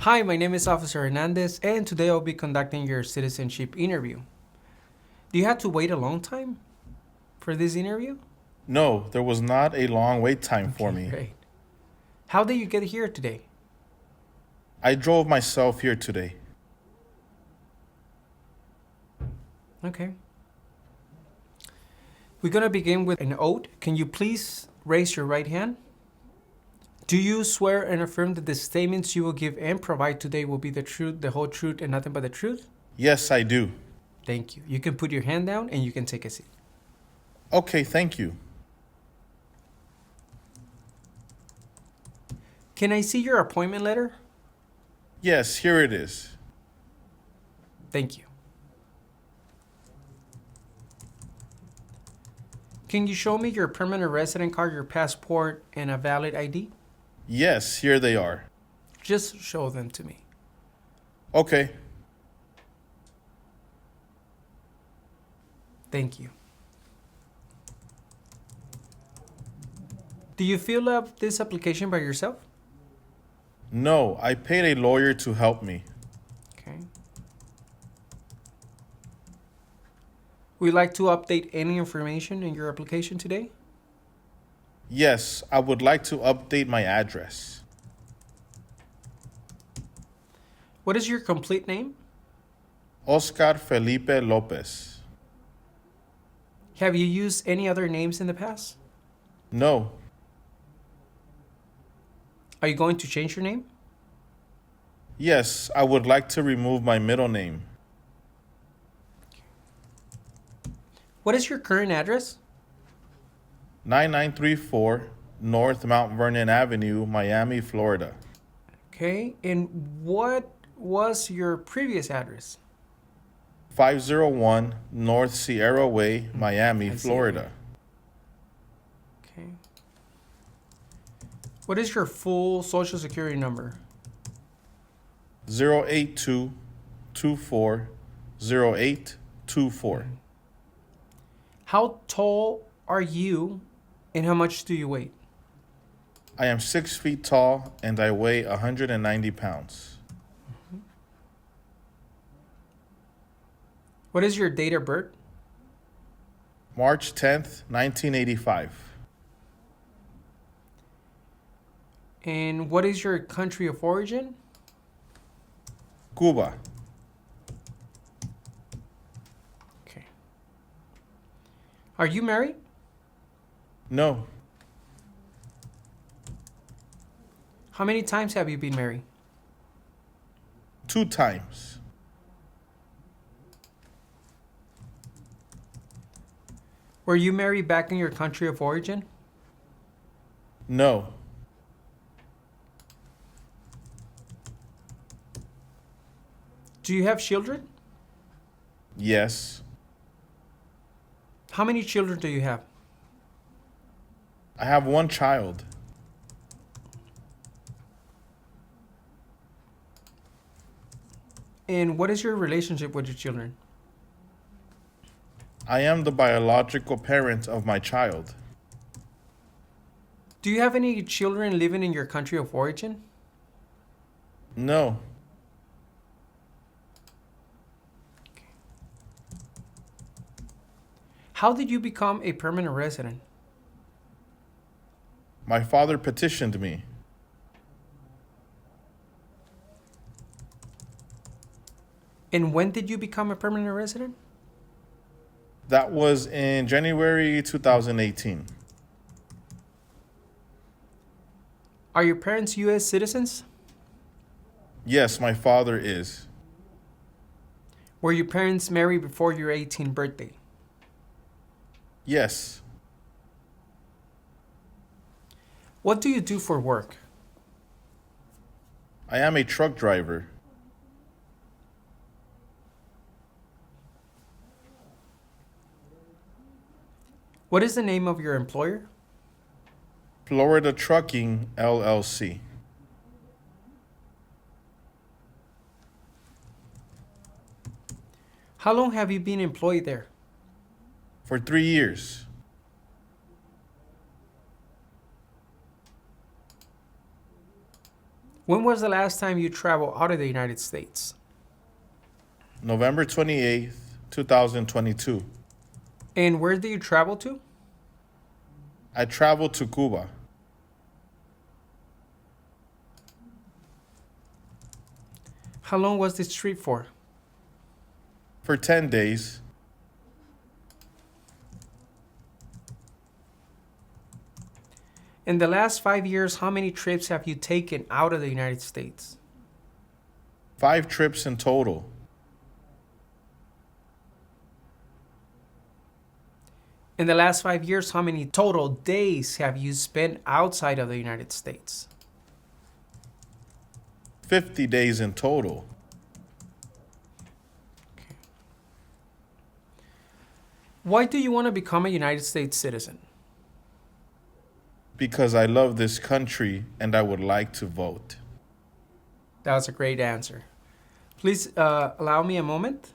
Hi, my name is Officer Hernandez, and today I'll be conducting your citizenship interview. Do you have to wait a long time for this interview? No, there was not a long wait time for Okay, me. great. How did you get here today? I drove myself here today. Okay. We're going to begin with an oath. Can you please raise your right hand? Do you swear and affirm that the statements you will give and provide today will be the truth, the whole truth, and nothing but the truth? Yes, I do. Thank you. You can put your hand down and you can take a seat. Okay, thank you. Can I see your appointment letter? Yes, here it is. Thank you. Can you show me your permanent resident card, your passport, and a valid ID? Yes, here they are. Just show them to me. Okay. Thank you. Do you fill up this application by yourself? No, I paid a lawyer to help me. Okay. Would you like to update any information in your application today? Yes, I would like to update my address. What is your complete name? Oscar Felipe Lopez. Have you used any other names in the past? No. Are you going to change your name? Yes, I would like to remove my middle name. What is your current address? 9934 North Mount Vernon Avenue, Miami, Florida. Okay. And what was your previous address? 501 North Sierra Way, Miami, I see it, Florida. Okay. What is your full social security number? 082 24 0824. How tall are you and how much do you weigh? I am 6 feet tall and I weigh 190 pounds. What is your date of birth? March 10th, 1985. And what is your country of origin? Cuba. Okay. Are you married? No. How many times have you been married? 2 times. Were you married back in your country of origin? No. Do you have children? Yes. How many children do you have? I have 1 child. And what is your relationship with your children? I am the biological parent of my child. Do you have any children living in your country of origin? No. How did you become a permanent resident? My father petitioned me. And when did you become a permanent resident? That was in January 2018. Are your parents U.S. citizens? Yes, my father is. Were your parents married before your 18th birthday? Yes. What do you do for work? I am a truck driver. What is the name of your employer? Florida Trucking, LLC. How long have you been employed there? For 3 years. When was the last time you traveled out of the United States? November 28th, 2022. And where did you travel to? I traveled to Cuba. How long was this trip for? For 10 days. In the last 5 years, how many trips have you taken out of the United States? 5 trips in total. In the last 5 years, how many total days have you spent outside of the United States? 50 days in total. Why do you want to become a United States citizen? Because I love this country and I would like to vote. That was a great answer. Please allow me a moment.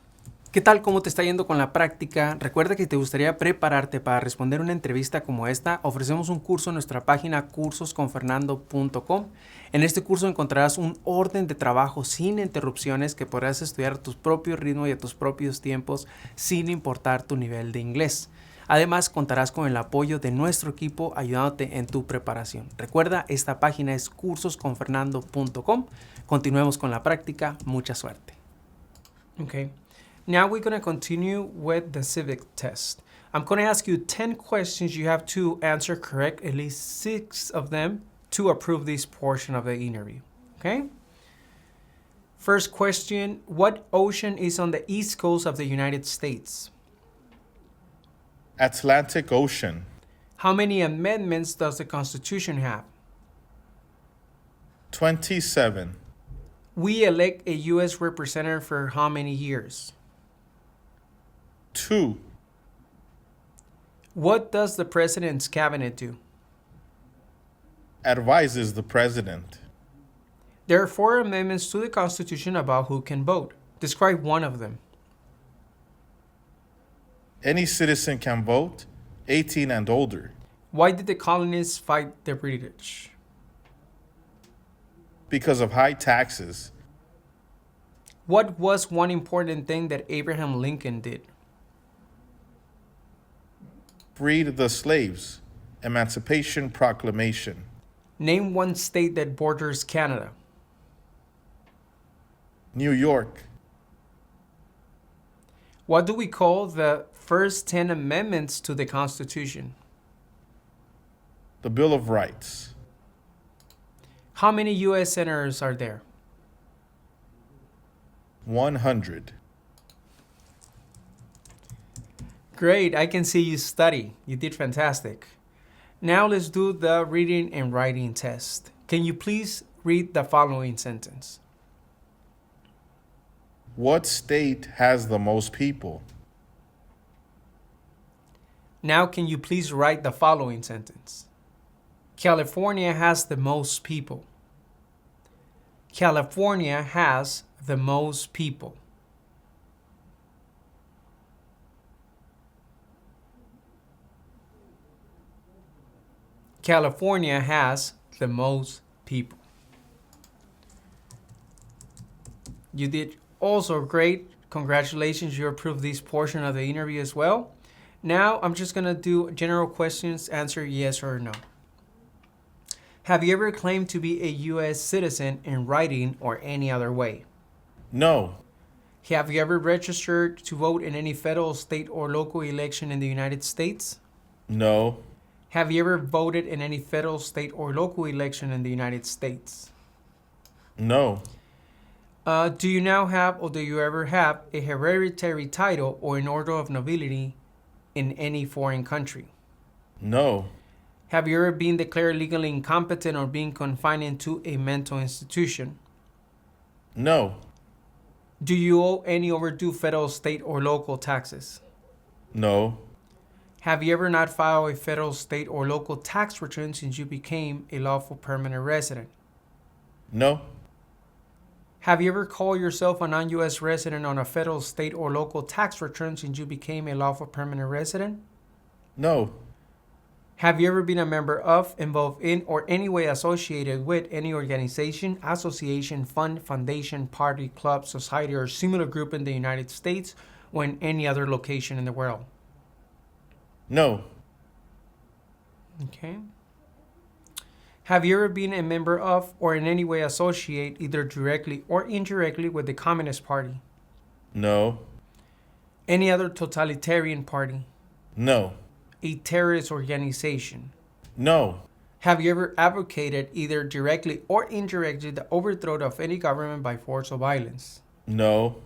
¿Qué tal? ¿Cómo te está yendo con la práctica? Recuerda que si te gustaría prepararte para responder una entrevista como esta, ofrecemos un curso en nuestra página cursosconfernando.com. En este curso encontrarás un orden de trabajo sin interrupciones que podrás estudiar a tu propio ritmo y a tus propios tiempos sin importar tu nivel de inglés. Además, contarás con el apoyo de nuestro equipo ayudándote en tu preparación. Recuerda, esta página es cursosconfernando.com. Continuemos con la práctica. Mucha suerte. Okay. Now we're going to continue with the civic test. I'm going to ask you 10 questions. You have to answer correct, at least 6 of them, to approve this portion of the interview. Okay? First question, what ocean is on the east coast of the United States? Atlantic Ocean. How many amendments does the Constitution have? 27. We elect a U.S. representative for how many years? 2. What does the president's cabinet do? Advises the president. There are 4 amendments to the Constitution about who can vote. Describe one of them. Any citizen can vote, 18 and older. Why did the colonists fight the British? Because of high taxes. What was one important thing that Abraham Lincoln did? Freed the slaves. Emancipation Proclamation. Name one state that borders Canada. New York. What do we call the first 10 amendments to the Constitution? The Bill of Rights. How many U.S. senators are there? 100. Great, I can see you study. You did fantastic. Now let's do the reading and writing test. Can you please read the following sentence? What state has the most people? Now can you please write the following sentence? California has the most people. California has the most people. California has the most people. You did also great. Congratulations, you approved this portion of the interview as well. Now I'm just going to do general questions, answer yes or no. Have you ever claimed to be a U.S. citizen in writing or any other way? No. Have you ever registered to vote in any federal, state, or local election in the United States? No. Have you ever voted in any federal, state, or local election in the United States? No. Do you now have or do you ever have a hereditary title or an order of nobility in any foreign country? No. Have you ever been declared legally incompetent or been confined into a mental institution? No. Do you owe any overdue federal, state, or local taxes? No. Have you ever not filed a federal, state, or local tax return since you became a lawful permanent resident? No. Have you ever called yourself a non-U.S. resident on a federal, state, or local tax return since you became a lawful permanent resident? No. Have you ever been a member of, involved in, or any way associated with any organization, association, fund, foundation, party, club, society, or similar group in the United States or in any other location in the world? No. Okay. Have you ever been a member of or in any way associate, either directly or indirectly, with the Communist Party? No. Any other totalitarian party? No. A terrorist organization? No. Have you ever advocated, either directly or indirectly, the overthrow of any government by force or violence? No.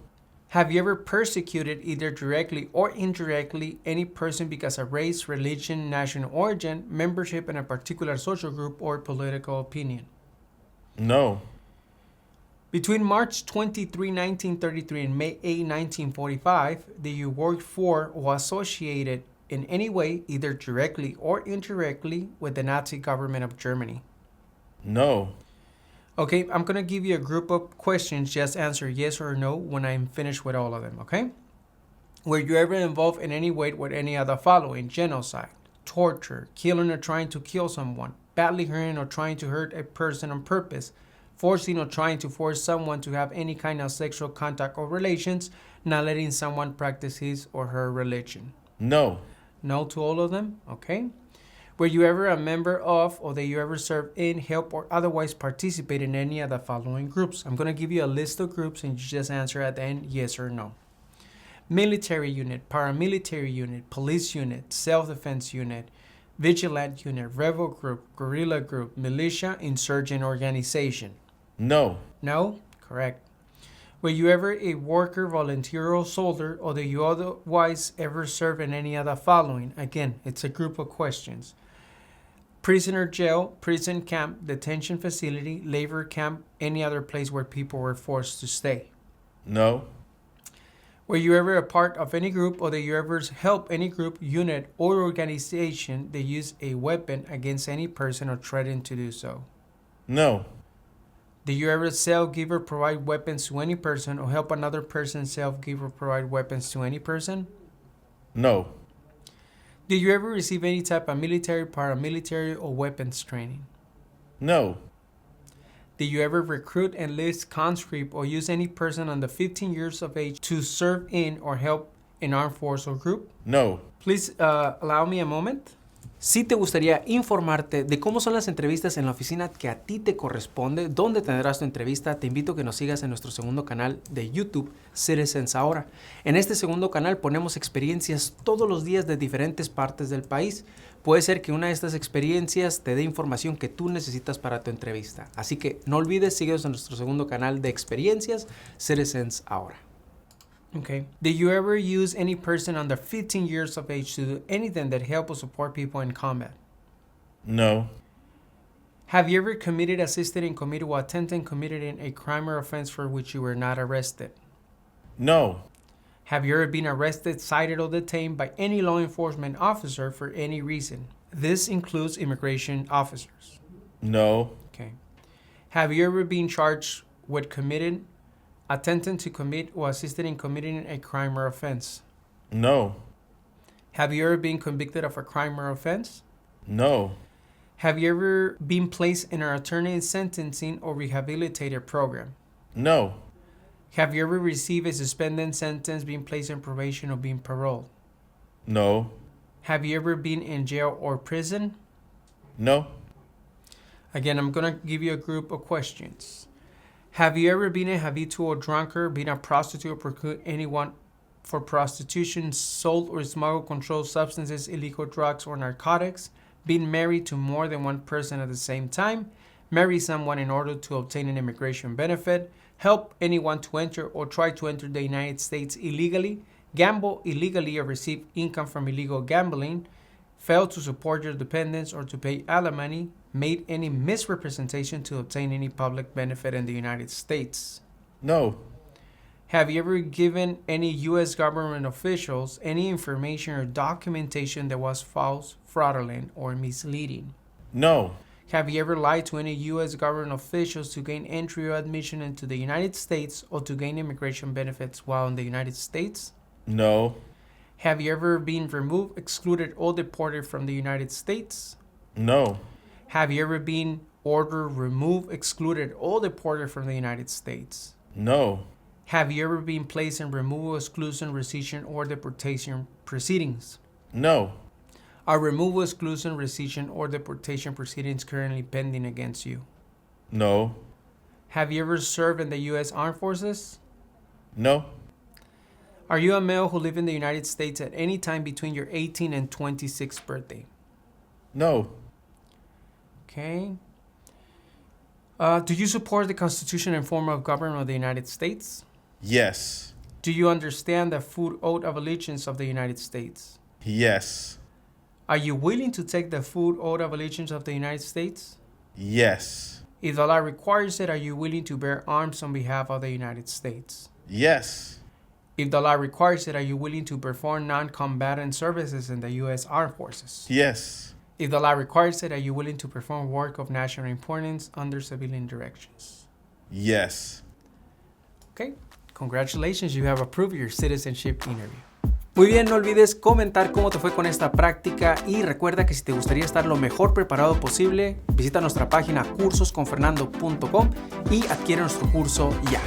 Have you ever persecuted, either directly or indirectly, any person because of race, religion, national origin, membership in a particular social group, or political opinion? No. Between March 23, 1933 and May 8, 1945, did you work for or associated in any way, either directly or indirectly, with the Nazi government of Germany? No. Okay, I'm going to give you a group of questions. Just answer yes or no when I'm finished with all of them, okay? Were you ever involved in any way with any of the following? Genocide, torture, killing or trying to kill someone, badly hurting or trying to hurt a person on purpose, forcing or trying to force someone to have any kind of sexual contact or relations, not letting someone practice his or her religion? No. No to all of them, okay? Were you ever a member of, or that you ever served in, help, or otherwise participate in any of the following groups? I'm going to give you a list of groups and you just answer at the end yes or no. Military unit, paramilitary unit, police unit, self-defense unit, vigilant unit, rebel group, guerrilla group, militia, insurgent organization. No. No? Correct. Were you ever a worker, volunteer, or soldier, or that you otherwise ever serve in any of the following? Again, it's a group of questions. Prisoner jail, prison camp, detention facility, labor camp, any other place where people were forced to stay. No. Were you ever a part of any group, or that you ever help any group, unit, or organization that use a weapon against any person or threaten to do so? No. Did you ever sell, give, or provide weapons to any person, or help another person sell, give, or provide weapons to any person? No. Did you ever receive any type of military, paramilitary, or weapons training? No. Did you ever recruit, enlist, conscript, or use any person under 15 years of age to serve in or help an armed force or group? No. Please allow me a moment. Si te gustaría informarte de cómo son las entrevistas en la oficina que a ti te corresponde, dónde tendrás tu entrevista, te invito a que nos sigas en nuestro segundo canal de YouTube, Citizens Ahora. En este segundo canal ponemos experiencias todos los días de diferentes partes del país. Puede ser que una de estas experiencias te dé información que tú necesitas para tu entrevista. Así que no olvides, síguenos en nuestro segundo canal de experiencias, Citizens Ahora. Okay. Did you ever use any person under 15 years of age to do anything that help or support people in combat? No. Have you ever committed, assisted in, committed, or attempted committed in a crime or offense for which you were not arrested? No. Have you ever been arrested, cited, or detained by any law enforcement officer for any reason? This includes immigration officers. No. Okay. Have you ever been charged with committing, attempting to commit, or assisted in committing a crime or offense? No. Have you ever been convicted of a crime or offense? No. Have you ever been placed in an alternative sentencing or rehabilitative program? No. Have you ever received a suspended sentence, been placed in probation, or been paroled? No. Have you ever been in jail or prison? No. Again, I'm going to give you a group of questions. Have you ever been a habitual drunkard, been a prostitute, or procured anyone for prostitution, sold or smuggled controlled substances, illegal drugs, or narcotics, been married to more than one person at the same time, marry someone in order to obtain an immigration benefit, help anyone to enter or try to enter the United States illegally, gamble illegally or receive income from illegal gambling, fail to support your dependents or to pay alimony, made any misrepresentation to obtain any public benefit in the United States. No. Have you ever given any U.S. government officials any information or documentation that was false, fraudulent, or misleading? No. Have you ever lied to any U.S. government officials to gain entry or admission into the United States or to gain immigration benefits while in the United States? No. Have you ever been removed, excluded, or deported from the United States? No. Have you ever been ordered, removed, excluded, or deported from the United States? No. Have you ever been placed in removal, exclusion, rescission, or deportation proceedings? No. Are removal, exclusion, rescission, or deportation proceedings currently pending against you? No. Have you ever served in the U.S. Armed Forces? No. Are you a male who lived in the United States at any time between your 18th and 26th birthday? No. Okay. Do you support the Constitution and form of government of the United States? Yes. Do you understand the full oath of allegiance of the United States? Yes. Are you willing to take the full oath of allegiance of the United States? Yes. If the law requires it, are you willing to bear arms on behalf of the United States? Yes. If the law requires it, are you willing to perform non-combatant services in the U.S. Armed Forces? Yes. If the law requires it, are you willing to perform work of national importance under civilian directions? Yes. Okay, congratulations, you have approved your citizenship interview. Muy bien, no olvides comentar cómo te fue con esta práctica y recuerda que si te gustaría estar lo mejor preparado posible, visita nuestra página cursosconfernando.com y adquiere nuestro curso ya.